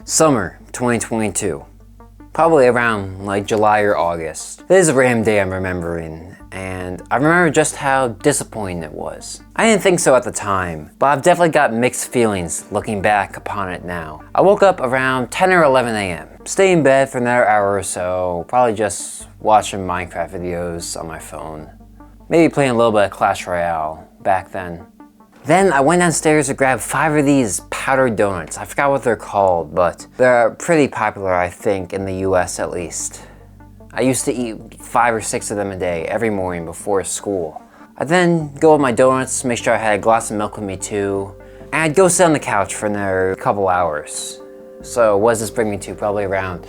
Summer 2022. Probably around like July or August. This is a random day I'm remembering, and I remember just how disappointing it was. I didn't think so at the time, but I've definitely got mixed feelings looking back upon it now. I woke up around 10 or 11 a.m. Stayed in bed for another hour or so, probably just watching Minecraft videos on my phone. Maybe playing a little bit of Clash Royale back then. Then I went downstairs to grab 5 of these powdered donuts. I forgot what they're called, but they're pretty popular, I think, in the US at least. I used to eat 5 or 6 of them a day every morning before school. I'd then go with my donuts, make sure I had a glass of milk with me too, and I'd go sit on the couch for another couple hours. So what does this bring me to? Probably around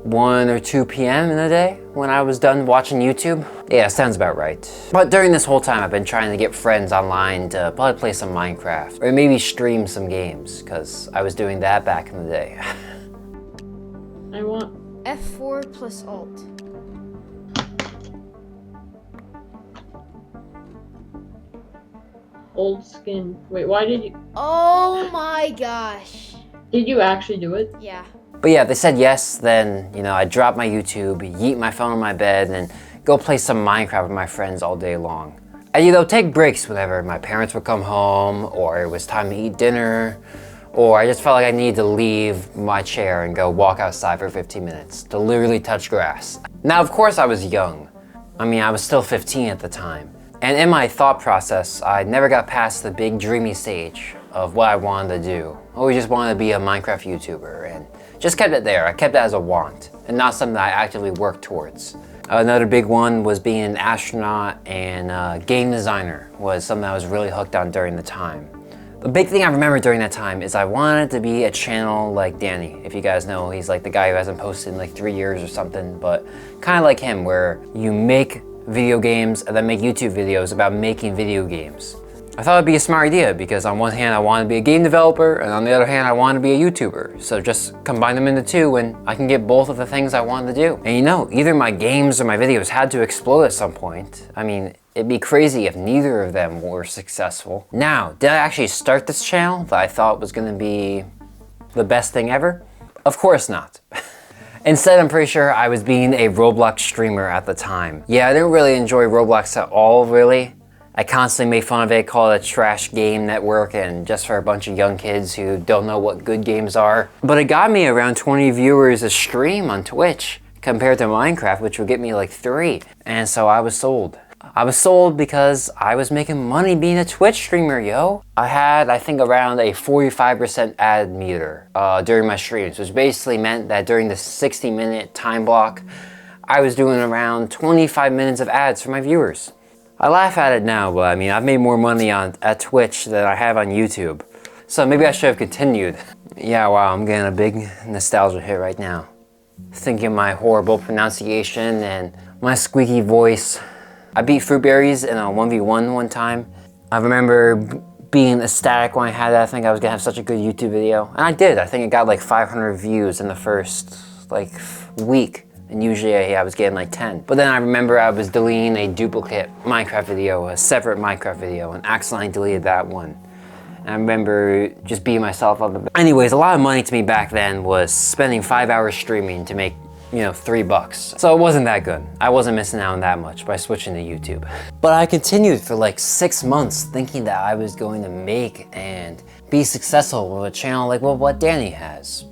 1 or 2 p.m. in the day when I was done watching YouTube. Yeah, sounds about right. But during this whole time, I've been trying to get friends online to probably play some Minecraft or maybe stream some games, because I was doing that back in the day. I want F4 plus Alt. old skin. Wait, why did you? Oh my gosh. Did you actually do it? Yeah. But yeah, they said yes, then, I dropped my YouTube, yeet my phone on my bed, and go play some Minecraft with my friends all day long. I'd take breaks whenever my parents would come home, or it was time to eat dinner, or I just felt like I needed to leave my chair and go walk outside for 15 minutes to literally touch grass. Now, of course, I was young. I was still 15 at the time. And in my thought process, I never got past the big dreamy stage of what I wanted to do. I always just wanted to be a Minecraft YouTuber, and just kept it there. I kept it as a want, and not something that I actively worked towards. Another big one was being an astronaut, and game designer was something I was really hooked on during the time. The big thing I remember during that time is I wanted to be a channel like Danny. If you guys know, he's like the guy who hasn't posted in like 3 years or something, but kind of like him, where you make video games and then make YouTube videos about making video games. I thought it'd be a smart idea because on one hand I wanted to be a game developer, and on the other hand I wanted to be a YouTuber. So just combine them into two and I can get both of the things I wanted to do. And either my games or my videos had to explode at some point. It'd be crazy if neither of them were successful. Now, did I actually start this channel that I thought was gonna be the best thing ever? Of course not. Instead, I'm pretty sure I was being a Roblox streamer at the time. Yeah, I didn't really enjoy Roblox at all, really. I constantly made fun of it, called it a trash game network, and just for a bunch of young kids who don't know what good games are. But it got me around 20 viewers a stream on Twitch compared to Minecraft, which would get me like 3. And so I was sold. I was sold because I was making money being a Twitch streamer, yo. I had, I think, around a 45% ad meter during my streams, which basically meant that during the 60-minute time block, I was doing around 25 minutes of ads for my viewers. I laugh at it now, but I've made more money at Twitch than I have on YouTube. So maybe I should have continued. Yeah, wow, I'm getting a big nostalgia hit right now. Thinking of my horrible pronunciation and my squeaky voice. I beat fruit berries in a 1v1 one time. I remember being ecstatic when I had that. I think I was gonna have such a good YouTube video. And I did. I think it got like 500 views in the first week. And usually I was getting like 10. But then I remember I was deleting a duplicate Minecraft video, a separate Minecraft video, and accidentally deleted that one. And I remember just beating myself up. Anyways, a lot of money to me back then was spending 5 hours streaming to make, $3. So it wasn't that good. I wasn't missing out on that much by switching to YouTube. But I continued for like 6 months thinking that I was going to make and be successful with a channel like what Danny has.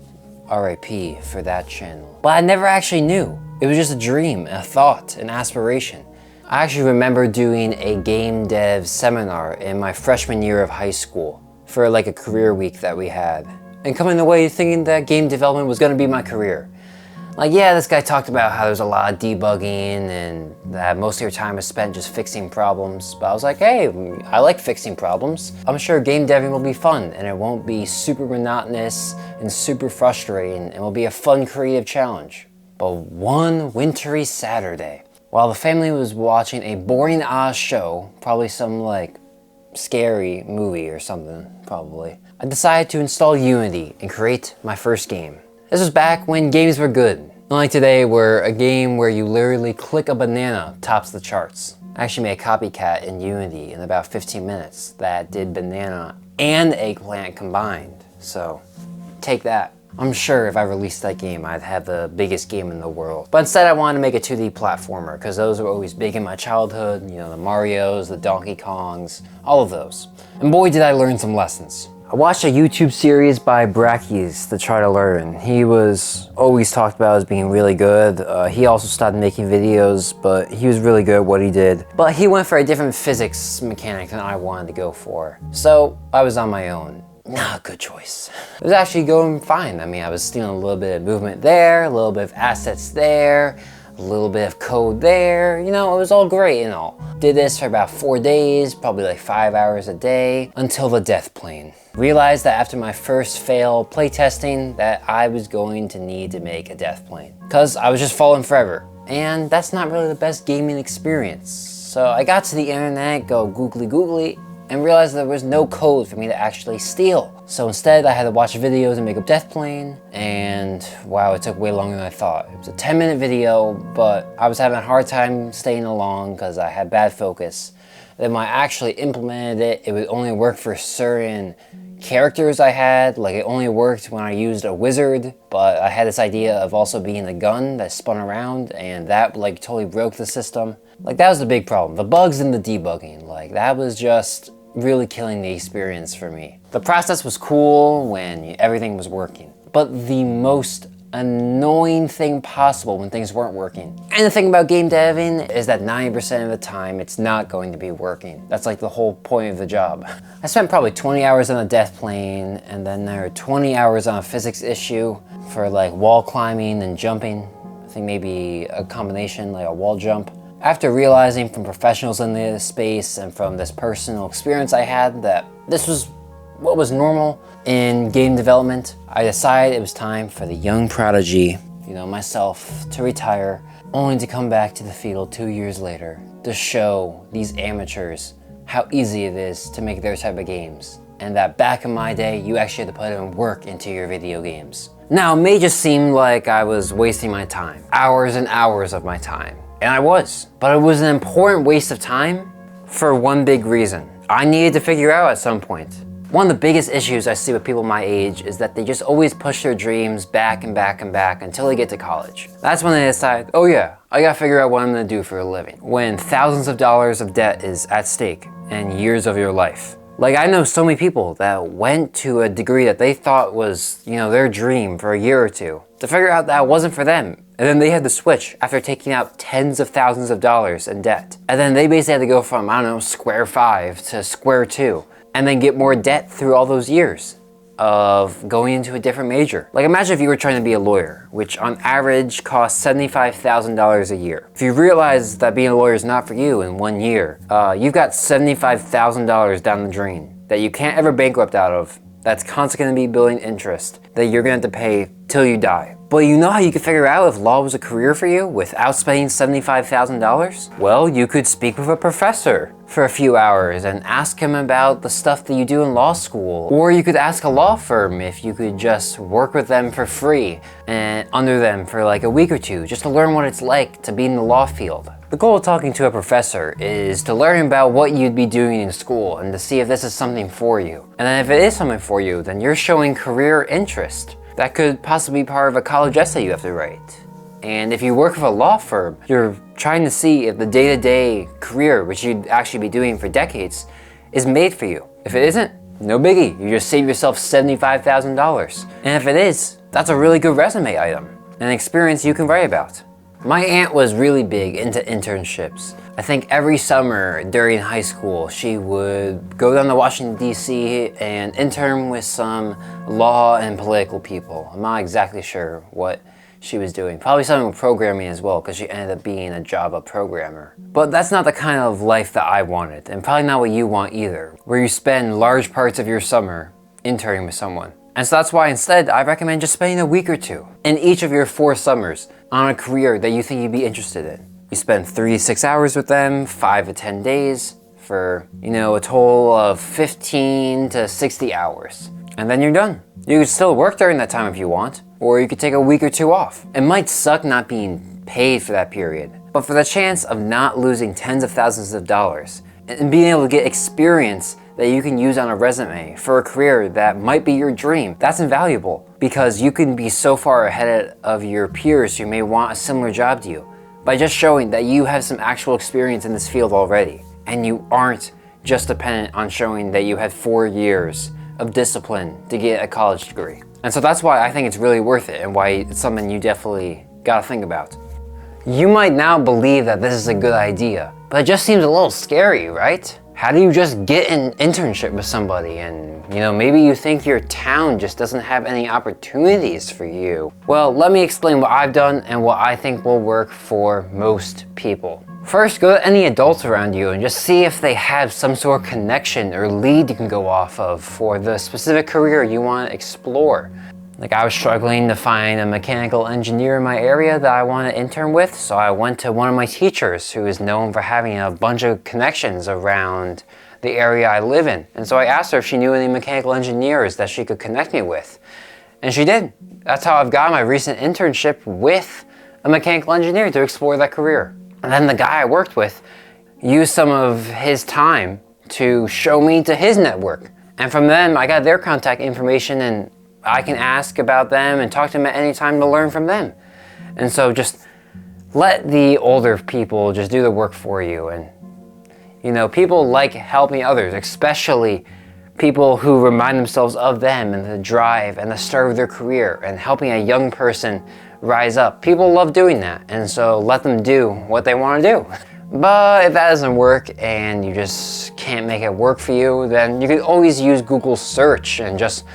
RIP for that channel. But I never actually knew. It was just a dream, a thought, an aspiration. I actually remember doing a game dev seminar in my freshman year of high school for like a career week that we had. And coming away thinking that game development was gonna be my career. Like, yeah, this guy talked about how there's a lot of debugging and that most of your time is spent just fixing problems. But I was like, hey, I like fixing problems. I'm sure game deving will be fun and it won't be super monotonous and super frustrating, and will be a fun creative challenge. But one wintry Saturday, while the family was watching a boring Oz show, probably some scary movie or something, probably, I decided to install Unity and create my first game. This was back when games were good. Unlike today, where a game where you literally click a banana tops the charts. I actually made a copycat in Unity in about 15 minutes that did banana and eggplant combined. So take that. I'm sure if I released that game, I'd have the biggest game in the world. But instead I wanted to make a 2D platformer because those were always big in my childhood. You know, the Marios, the Donkey Kongs, all of those. And boy, did I learn some lessons. I watched a YouTube series by Brackies to try to learn. He was always talked about as being really good. He also started making videos, but he was really good at what he did. But he went for a different physics mechanic than I wanted to go for. So I was on my own. Not a good choice. It was actually going fine. I mean, I was stealing a little bit of movement there, a little bit of assets there, a little bit of code there. You know, it was all great and all. Did this for about 4 days, probably like 5 hours a day, until the death plane. Realized that after my first fail playtesting that I was going to need to make a death plane. Cause I was just falling forever. And that's not really the best gaming experience. So I got to the internet, go googly, and realized there was no code for me to actually steal. So instead I had to watch videos and make a death plane, and wow, it took way longer than I thought. It was a 10-minute video, but I was having a hard time staying along because I had bad focus. Then when I actually implemented it, it would only work for certain characters I had. Like it only worked when I used a wizard, but I had this idea of also being a gun that spun around, and that like totally broke the system. Like that was the big problem. The bugs and the debugging, like that was just really killing the experience for me. The process was cool when everything was working, but the most annoying thing possible when things weren't working. And the thing about game deving is that 90% of the time it's not going to be working. That's like the whole point of the job. I spent probably 20 hours on a death plane, and then there are 20 hours on a physics issue for like wall climbing and jumping. I think maybe a combination, like a wall jump. After realizing from professionals in this space and from this personal experience I had that this was what was normal in game development, I decided it was time for the young prodigy, you know, myself, to retire, only to come back to the field 2 years later to show these amateurs how easy it is to make their type of games, and that back in my day, you actually had to put in work into your video games. Now, it may just seem like I was wasting my time, hours and hours of my time. And I was, but it was an important waste of time for one big reason. I needed to figure out at some point. One of the biggest issues I see with people my age is that they just always push their dreams back and back and back until they get to college. That's when they decide, oh yeah, I gotta figure out what I'm gonna do for a living. When thousands of dollars of debt is at stake and years of your life. Like I know so many people that went to a degree that they thought was, you know, their dream for a year or two to figure out that it wasn't for them. And then they had to switch after taking out tens of thousands of dollars in debt. And then they basically had to go from, I don't know, square 5 to square 2. And then get more debt through all those years of going into a different major. Like imagine if you were trying to be a lawyer, which on average costs $75,000 a year. If you realize that being a lawyer is not for you in 1 year, you've got $75,000 down the drain that you can't ever bankrupt out of, that's constantly gonna be building interest, that you're gonna have to pay till you die. But you know how you could figure out if law was a career for you without spending $75,000? Well, you could speak with a professor for a few hours and ask him about the stuff that you do in law school. Or you could ask a law firm if you could just work with them for free and under them for like a week or two, just to learn what it's like to be in the law field. The goal of talking to a professor is to learn about what you'd be doing in school and to see if this is something for you. And then if it is something for you, then you're showing career interest. That could possibly be part of a college essay you have to write. And if you work with a law firm, you're trying to see if the day-to-day career, which you'd actually be doing for decades, is made for you. If it isn't, no biggie. You just save yourself $75,000. And if it is, that's a really good resume item, an experience you can write about. My aunt was really big into internships. I think every summer during high school, she would go down to Washington, D.C. and intern with some law and political people. I'm not exactly sure what she was doing. Probably something with programming as well, because she ended up being a Java programmer. But that's not the kind of life that I wanted, and probably not what you want either, where you spend large parts of your summer interning with someone. And so that's why instead I recommend just spending a week or two in each of your 4 summers on a career that you think you'd be interested in. You spend 3 to 6 hours with them, 5 to 10 days for, you know, a total of 15 to 60 hours. And then you're done. You could still work during that time if you want, or you could take a week or 2 off. It might suck not being paid for that period, but for the chance of not losing tens of thousands of dollars and being able to get experience that you can use on a resume for a career that might be your dream. That's invaluable because you can be so far ahead of your peers who may want a similar job to you by just showing that you have some actual experience in this field already and you aren't just dependent on showing that you had 4 years of discipline to get a college degree. And so that's why I think it's really worth it and why it's something you definitely gotta think about. You might now believe that this is a good idea, but it just seems a little scary, right? How do you just get an internship with somebody and, maybe you think your town just doesn't have any opportunities for you? Well, let me explain what I've done and what I think will work for most people. First, go to any adults around you and just see if they have some sort of connection or lead you can go off of for the specific career you want to explore. Like I was struggling to find a mechanical engineer in my area that I want to intern with, so I went to one of my teachers who is known for having a bunch of connections around the area I live in. And so I asked her if she knew any mechanical engineers that she could connect me with. And she did. That's how I've got my recent internship with a mechanical engineer to explore that career. And then the guy I worked with used some of his time to show me to his network. And from them, I got their contact information and I can ask about them and talk to them at any time to learn from them. And so just let the older people just do the work for you. And people like helping others, especially people who remind themselves of them and the drive and the start of their career and helping a young person rise up. People love doing that, and so let them do what they want to do. But if that doesn't work and you just can't make it work for you, then you can always use Google search and just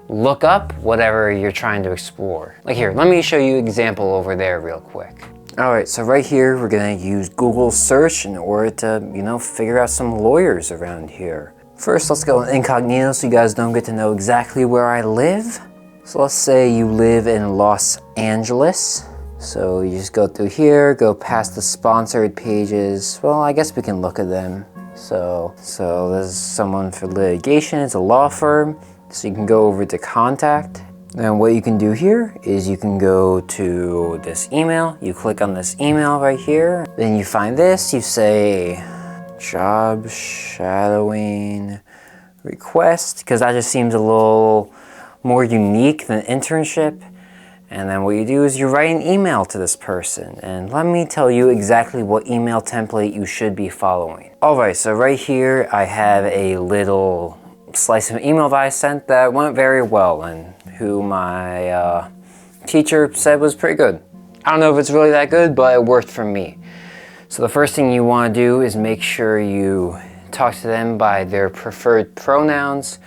look up whatever you're trying to explore. Like here, let me show you an example over there real quick. All right, so right here, we're gonna use Google search in order to, figure out some lawyers around here. First, let's go incognito so you guys don't get to know exactly where I live. So let's say you live in Los Angeles. So you just go through here, go past the sponsored pages. Well, I guess we can look at them. So this is someone for litigation, it's a law firm. So you can go over to contact. And what you can do here is you can go to this email. You click on this email right here. Then you find this, you say job shadowing request, because that just seems a little more unique than internship. And then what you do is you write an email to this person. And let me tell you exactly what email template you should be following. All right, so right here I have a little slice of email that I sent that went very well and who my teacher said was pretty good. I don't know if it's really that good, but it worked for me. So the first thing you want to do is make sure you talk to them by their preferred pronouns.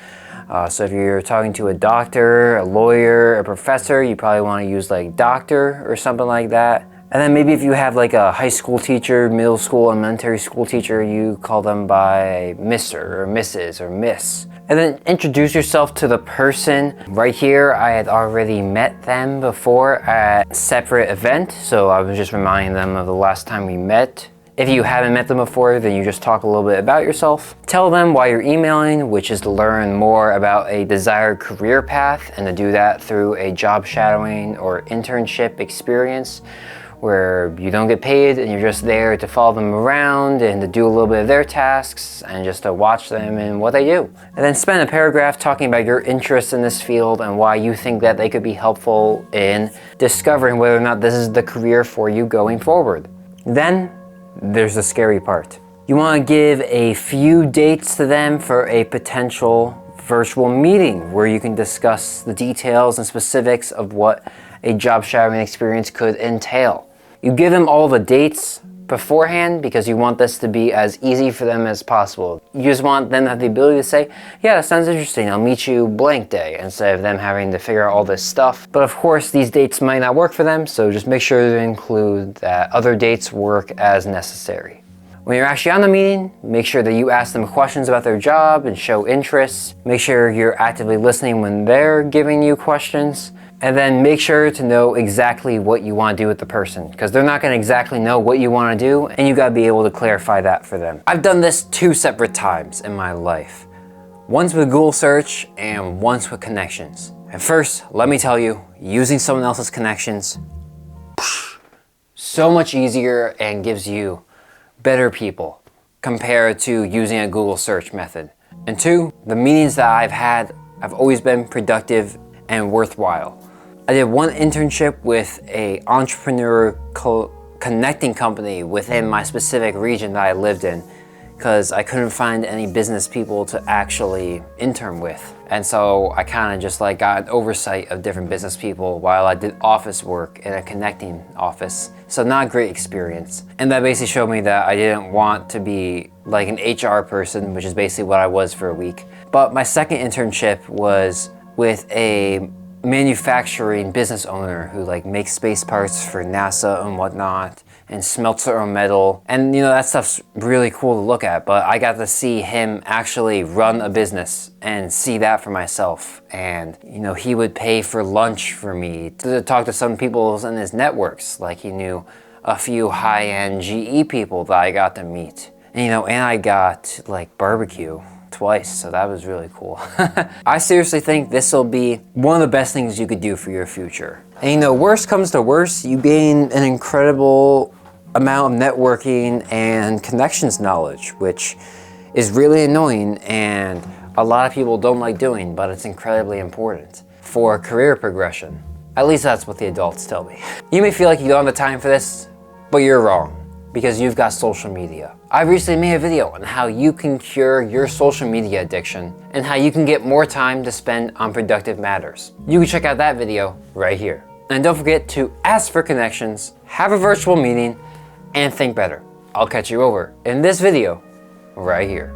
So if you're talking to a doctor, a lawyer, a professor, you probably want to use like doctor or something like that. And then maybe if you have like a high school teacher, middle school, elementary school teacher, you call them by Mr. or Mrs. or Miss. And then introduce yourself to the person. Right here, I had already met them before at a separate event, so I was just reminding them of the last time we met. If you haven't met them before, then you just talk a little bit about yourself. Tell them why you're emailing, which is to learn more about a desired career path and to do that through a job shadowing or internship experience where you don't get paid and you're just there to follow them around and to do a little bit of their tasks and just to watch them and what they do. And then spend a paragraph talking about your interest in this field and why you think that they could be helpful in discovering whether or not this is the career for you going forward. Then there's the scary part. You want to give a few dates to them for a potential virtual meeting where you can discuss the details and specifics of what a job shadowing experience could entail. You give them all the dates beforehand because you want this to be as easy for them as possible. You just want them to have the ability to say, yeah, that sounds interesting, I'll meet you blank day, instead of them having to figure out all this stuff. But of course, these dates might not work for them, so just make sure to include that other dates work as necessary. When you're actually on the meeting, make sure that you ask them questions about their job and show interest. Make sure you're actively listening when they're giving you questions. And then make sure to know exactly what you want to do with the person, because they're not going to exactly know what you want to do, and you got to be able to clarify that for them. I've done this 2 separate times in my life. Once with Google search and once with connections. And first, let me tell you, using someone else's connections, so much easier and gives you better people compared to using a Google search method. And 2, the meetings that I've had have always been productive and worthwhile. I did one internship with a entrepreneur connecting company within my specific region that I lived in, because I couldn't find any business people to actually intern with. And so I kind of just like got an oversight of different business people while I did office work in a connecting office. So not a great experience. And that basically showed me that I didn't want to be like an HR person, which is basically what I was for a week. But my second internship was with a manufacturing business owner who like makes space parts for NASA and whatnot, and smelts their own metal. And you know, that stuff's really cool to look at, but I got to see him actually run a business and see that for myself. And you know, he would pay for lunch for me to talk to some people in his networks. Like he knew a few high-end GE people that I got to meet. And, you know, and I got like barbecue twice, so that was really cool. I seriously think this will be one of the best things you could do for your future. And you know, worst comes to worst, you gain an incredible amount of networking and connections knowledge, which is really annoying and a lot of people don't like doing, but it's incredibly important for career progression. At least that's what the adults tell me. You may feel like you don't have the time for this, but you're wrong, because you've got social media. I recently made a video on how you can cure your social media addiction and how you can get more time to spend on productive matters. You can check out that video right here. And don't forget to ask for connections, have a virtual meeting, and think better. I'll catch you over in this video right here.